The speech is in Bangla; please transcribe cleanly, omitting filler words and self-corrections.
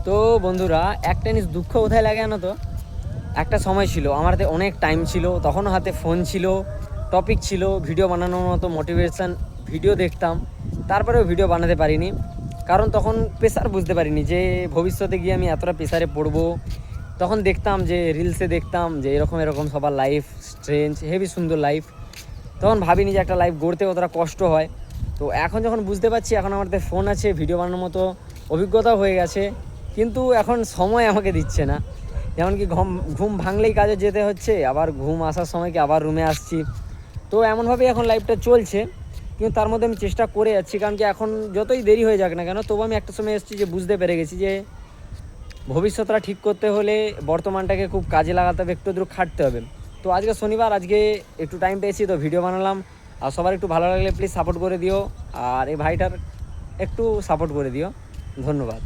তো বন্ধুরা, একটা জিনিস দুঃখ কোথায় লাগে জানো তো, একটা সময় ছিল আমার হাতে অনেক টাইম ছিল, তখনও হাতে ফোন ছিল, টপিক ছিল, ভিডিও বানানোর মতো মোটিভেশন ভিডিও দেখতাম, তারপরেও ভিডিও বানাতে পারিনি। কারণ তখন প্রেশার বুঝতে পারিনি যে ভবিষ্যতে গিয়ে আমি এতটা প্রেশারে পড়বো। তখন দেখতাম যে রিলসে দেখতাম যে এরকম এরকম সবার লাইফ স্ট্রেঞ্জ হেভি সুন্দর লাইফ। তখন ভাবিনি যে একটা লাইফ গড়তে কতটা কষ্ট হয়। তো এখন যখন বুঝতে পারছি, এখন আমার হাতে ফোন আছে, ভিডিও বানানোর মতো অভিজ্ঞতাও হয়ে গেছে, কিন্তু এখন সময় আমাকে দিচ্ছে না। যেমন কি ঘুম ভাঙলেই কাজে যেতে হচ্ছে, আবার ঘুম আসার সময় কি আবার রুমে আসছি। তো এমনভাবেই এখন লাইফটা চলছে, কিন্তু তার মধ্যে আমি চেষ্টা করে যাচ্ছি। কারণ কি এখন যতই দেরি হয়ে যাক না কেন, তবু আমি একটা সময় এসেছি যে বুঝতে পেরে গেছি যে ভবিষ্যৎটা ঠিক করতে হলে বর্তমানটাকে খুব কাজে লাগাতে হবে, একটু খাটতে হবে। তো আজকে শনিবার, আজকে একটু টাইম পেয়েছি তো ভিডিও বানালাম। আর সবার একটু ভালো লাগলে প্লিজ সাপোর্ট করে দিও, আর এই ভাইটার একটু সাপোর্ট করে দিও। ধন্যবাদ।